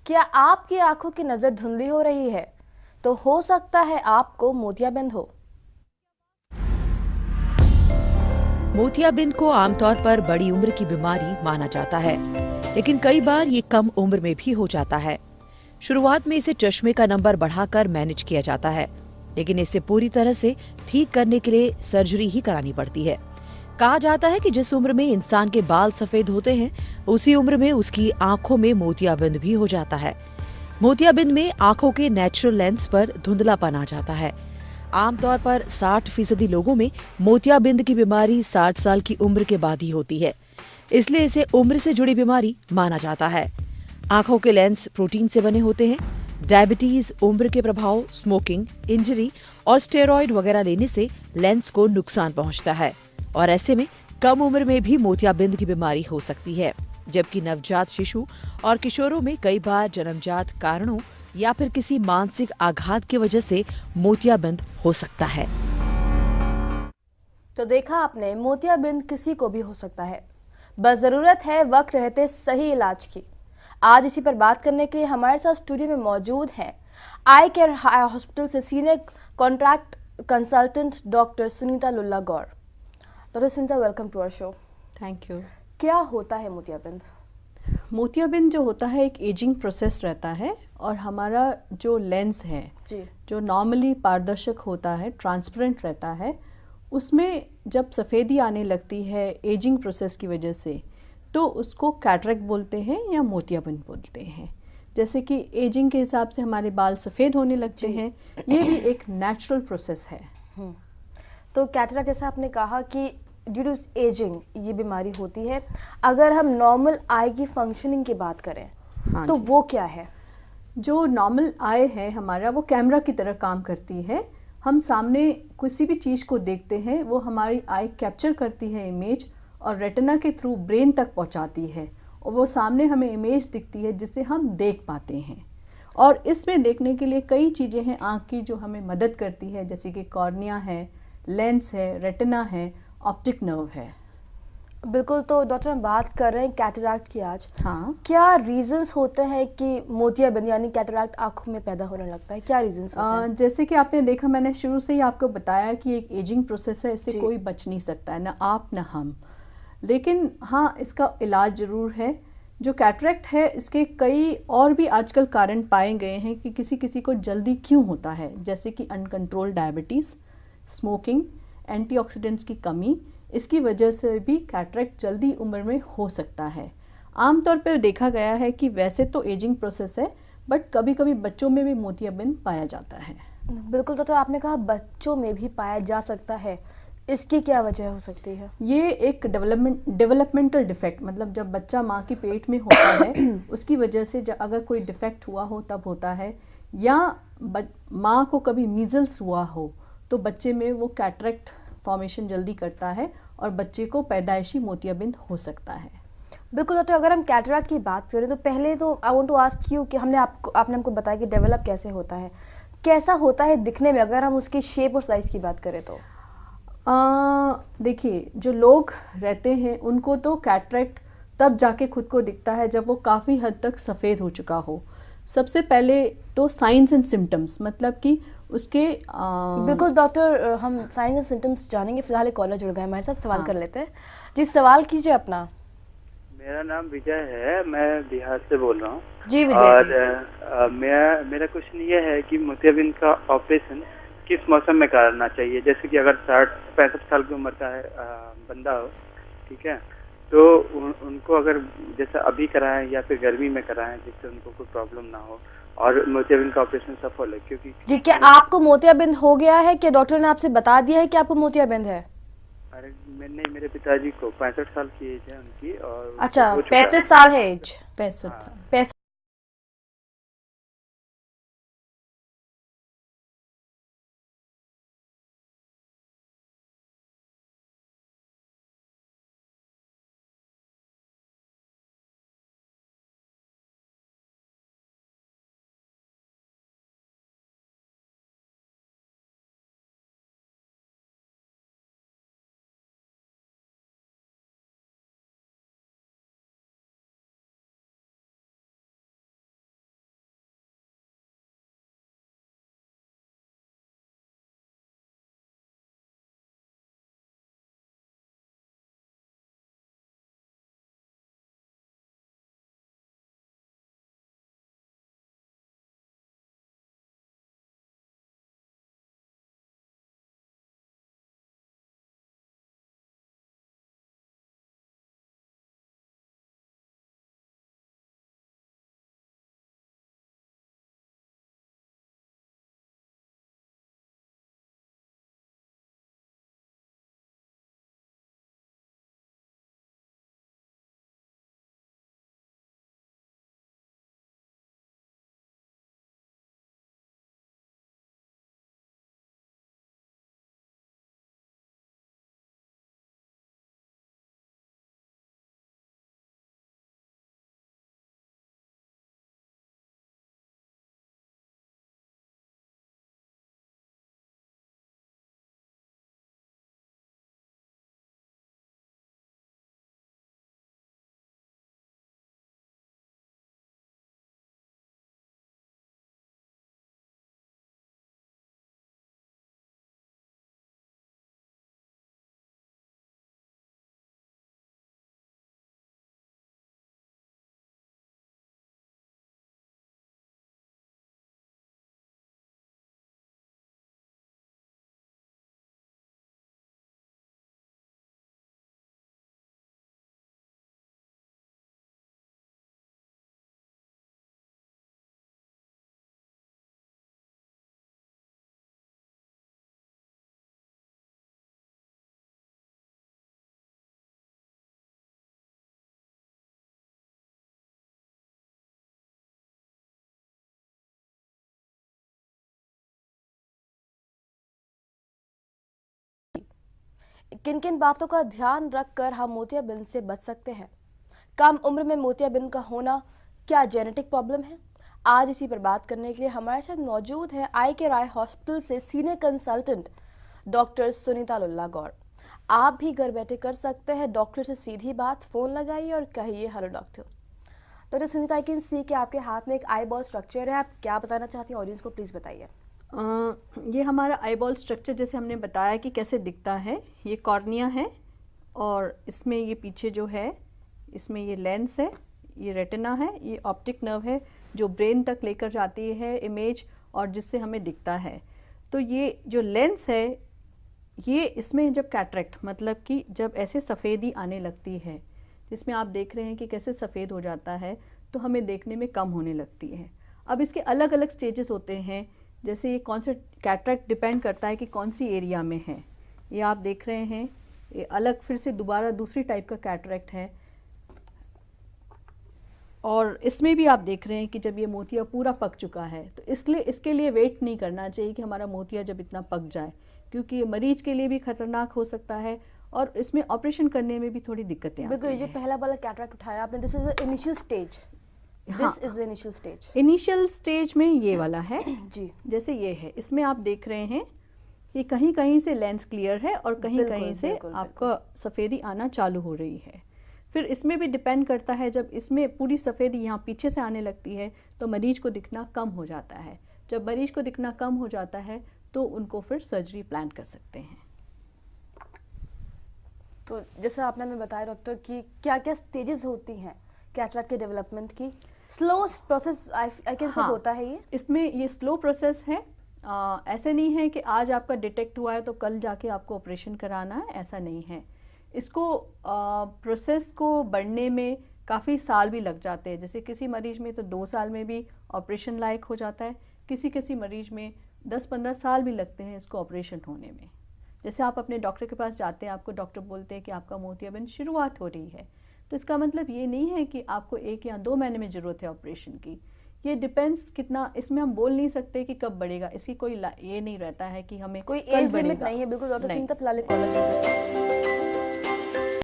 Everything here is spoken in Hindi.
क्या आपकी आंखों की नजर धुंधली हो रही है? तो हो सकता है आपको मोतियाबिंद हो। मोतियाबिंद को आमतौर पर बड़ी उम्र की बीमारी माना जाता है, लेकिन कई बार ये कम उम्र में भी हो जाता है। शुरुआत में इसे चश्मे का नंबर बढ़ाकर मैनेज किया जाता है, लेकिन इसे पूरी तरह से ठीक करने के लिए सर्जरी ही करानी पड़ती है। कहा जाता है कि जिस उम्र में इंसान के बाल सफेद होते हैं, उसी उम्र में उसकी आंखों में मोतियाबिंद भी हो जाता है। मोतियाबिंद में आंखों के नेचुरल लेंस पर धुंधलापन आ जाता है। आमतौर पर 60% लोगों में मोतियाबिंद की बीमारी 60 साल की उम्र के बाद ही होती है, इसलिए इसे उम्र से जुड़ी बीमारी माना जाता है। आंखों के लेंस प्रोटीन से बने होते हैं। डायबिटीज, उम्र के प्रभाव, स्मोकिंग, इंजरी और स्टेरॉइड वगैरह लेने से लेंस को नुकसान पहुंचता है और ऐसे में कम उम्र में भी मोतियाबिंद की बीमारी हो सकती है। जबकि नवजात शिशु और किशोरों में कई बार जन्मजात कारणों या फिर किसी मानसिक आघात की वजह से मोतियाबिंद हो सकता है। तो देखा आपने, मोतियाबिंद किसी को भी हो सकता है, बस जरूरत है वक्त रहते सही इलाज की। आज इसी पर बात करने के लिए हमारे साथ स्टूडियो में मौजूद हैं आई केयर हॉस्पिटल से senior contract consultant doctor Sunita Lulla Gaur. Doctor Sunita, welcome to our show. Thank you. क्या होता है मोतियाबिंद? मोतियाबिंद जो होता है एक एजिंग प्रोसेस रहता है और हमारा जो लेंस है जी, जो नॉर्मली पारदर्शक होता है, ट्रांसपेरेंट रहता है, उसमें जब सफ़ेदी आने लगती है एजिंग प्रोसेस की वजह से, तो उसको कैटरेक्ट बोलते हैं या मोतियाबिंद बोलते हैं। जैसे कि एजिंग के हिसाब से हमारे बाल सफ़ेद होने लगते हैं, ये भी एक नेचुरल प्रोसेस है। तो कैटरेक्ट, जैसा आपने कहा कि ड्यू टू एजिंग ये बीमारी होती है। अगर हम नॉर्मल आई की फंक्शनिंग की बात करें, हाँ तो जी। वो क्या है? जो नॉर्मल आई है हमारा, वो कैमरा की तरह काम करती है। हम सामने किसी भी चीज़ को देखते हैं, वो हमारी आई कैप्चर करती है इमेज और रेटिना के थ्रू ब्रेन तक पहुंचाती है और वो सामने हमें इमेज दिखती है जिसे हम देख पाते हैं। और इसमें देखने के लिए कई चीज़ें हैं आँख की जो हमें मदद करती है, जैसे कि कॉर्निया है, लेंस है, रेटिना है, ऑप्टिक नर्व है। बिल्कुल। तो डॉक्टर, हम बात कर रहे हैं कैटरैक्ट की आज। हाँ, क्या रीजंस होते हैं कि मोतियाबिंद यानी कैटरैक्ट आंखों में पैदा होने लगता है? क्या रीजंस होते हैं? जैसे कि आपने देखा, मैंने शुरू से ही आपको बताया कि एक एजिंग प्रोसेस है, इससे जी। कोई बच नहीं सकता है, ना आप ना हम। लेकिन हाँ, इसका इलाज ज़रूर है। जो कैटरेक्ट है, इसके कई और भी आजकल कारण पाए गए हैं कि किसी किसी को जल्दी क्यों होता है, जैसे कि अनकंट्रोल डायबिटीज़, स्मोकिंग, एंटीऑक्सीडेंट्स की कमी, इसकी वजह से भी कैटरेक्ट जल्दी उम्र में हो सकता है। आमतौर पर देखा गया है कि वैसे तो एजिंग प्रोसेस है, बट कभी कभी बच्चों में भी मोतियाबिंद पाया जाता है। बिल्कुल। तो आपने कहा बच्चों में भी पाया जा सकता है, इसकी क्या वजह हो सकती है? ये एक डेवलपमेंटल डिफेक्ट, मतलब जब बच्चा माँ के पेट में होता है उसकी वजह से अगर कोई डिफेक्ट हुआ हो तब होता है, या माँ को कभी मीजल्स हुआ हो तो बच्चे में वो कैटरेक्ट फॉर्मेशन जल्दी करता है और बच्चे को पैदाइशी मोतियाबिंद हो सकता है। बिल्कुल। तो अगर हम कैटरैक्ट की बात करें, तो पहले तो I want to ask you कि आपने हमको बताया कि डेवलप कैसे होता है, कैसा होता है दिखने में, अगर हम उसकी शेप और साइज की बात करें तो? देखिए, जो लोग रहते हैं उनको तो कैटरेक्ट तब जाके खुद को दिखता है जब वो काफ़ी हद तक सफ़ेद हो चुका हो। सबसे पहले तो साइंस एंड सिम्टम्स, मतलब कि उसके बिल्कुल डॉक्टर, हम साइंस एंड सिम्टम्स जानेंगे। फिलहाल एक कॉलर जुड़ गए हमारे साथ, सवाल हाँ। कर लेते हैं। जी, सवाल कीजिए अपना। मेरा नाम विजय है, मैं बिहार से बोल रहा हूँ। जी विजय और जी। मेरा क्वेश्चन ये है कि मोतियाबिंद का ऑपरेशन किस मौसम में कराना चाहिए? जैसे कि अगर 60-65 साल की उम्र का है बंदा हो, ठीक है, तो उनको अगर जैसे अभी कराएं या फिर गर्मी में कराएं जिससे उनको कोई प्रॉब्लम ना हो और मोतियाबिंद का ऑपरेशन सफल है, क्योंकि जी, क्या आपको मोतियाबिंद हो गया है? क्या डॉक्टर ने आपसे बता दिया है कि आपको मोतियाबिंद है? अरे नहीं, मेरे पिताजी को 65 साल की एज है उनकी और उनको अच्छा, हो चुका है। 35 साल है एज। 65 साल। 65 किन किन बातों का ध्यान रखकर हम मोतियाबिंद से बच सकते हैं? कम उम्र में मोतियाबिंद का होना क्या जेनेटिक प्रॉब्लम है? आज इसी पर बात करने के लिए हमारे साथ मौजूद है आई केयर आई हॉस्पिटल से senior consultant doctor Sunita Lulla Gaur. आप भी घर बैठे कर सकते हैं डॉक्टर से सीधी बात, फोन लगाइए और कहिए hello doctor. Doctor Sunita, I can see कि आपके हाथ में एक आई बॉल स्ट्रक्चर है, आप क्या बताना चाहती हैं ऑडियंस को, प्लीज बताइए। ये हमारा आई बॉल स्ट्रक्चर जैसे हमने बताया कि कैसे दिखता है, ये कॉर्निया है और इसमें ये पीछे जो है इसमें ये लेंस है, ये रेटिना है, ये ऑप्टिक नर्व है जो ब्रेन तक लेकर जाती है इमेज और जिससे हमें दिखता है। तो ये जो लेंस है ये इसमें जब कैटरेक्ट मतलब कि जब ऐसे सफ़ेदी आने लगती है, जिसमें आप देख रहे हैं कि कैसे सफ़ेद हो जाता है, तो हमें देखने में कम होने लगती है। अब इसके अलग अलग स्टेजेस होते हैं, जैसे ये कौन से कैटरेक्ट डिपेंड करता है कि कौन सी एरिया में है। ये आप देख रहे हैं ये अलग फिर से दोबारा दूसरी टाइप का कैटरेक्ट है और इसमें भी आप देख रहे हैं कि जब ये मोतिया पूरा पक चुका है तो इसलिए इसके लिए वेट नहीं करना चाहिए कि हमारा मोतिया जब इतना पक जाए, क्योंकि ये मरीज के लिए भी खतरनाक हो सकता है और इसमें ऑपरेशन करने में भी थोड़ी दिक्कतें आती हैं। बिल्कुल, ये जो पहला वाला कैटरेक्ट उठाया आपने, this is initial stage, this is initial stage. Initial stage में ये वाला है जी, जैसे ये है, इसमें आप देख रहे हैं कि कहीं कहीं से लेंस क्लियर है और कहीं बिल्कुल, कहीं से बिल्कुल, आपका सफ़ेदी आना चालू हो रही है। फिर इसमें भी डिपेंड करता है, जब इसमें पूरी सफ़ेदी यहाँ पीछे से आने लगती है तो मरीज को दिखना कम हो जाता है। जब मरीज को दिखना कम हो जाता है तो उनको फिर सर्जरी प्लान कर सकते हैं। तो जैसे आपने हमें बताया डॉक्टर कि क्या क्या स्टेजेस होती हैं कैटरेक्ट के डेवलपमेंट की, slow process I can say होता है ये? इसमें ये स्लो प्रोसेस है। ऐसे नहीं है कि आज आपका डिटेक्ट हुआ है तो कल जाके आपको ऑपरेशन कराना है, ऐसा नहीं है। इसको प्रोसेस को बढ़ने में काफ़ी साल भी लग जाते हैं। जैसे किसी मरीज में तो 2 साल में भी ऑपरेशन लायक हो जाता है, किसी मरीज में 10-15 साल भी लगते हैं इसको ऑपरेशन होने में। जैसे आप अपने डॉक्टर के पास जाते हैं, आपको डॉक्टर बोलते हैं कि आपका मोतियाबिंद शुरुआत हो रही है, तो इसका मतलब ये नहीं है कि आपको 1 या 2 महीने में ज़रूरत है ऑपरेशन की। ये डिपेंड्स कितना, इसमें हम बोल नहीं सकते कि कब बढ़ेगा, इसकी कोई ये नहीं रहता है कि हमें कोई एज लिमिट नहीं है। बिल्कुल डॉक्टर सुनीता, फिलहाल एक कॉलर चल रहा है।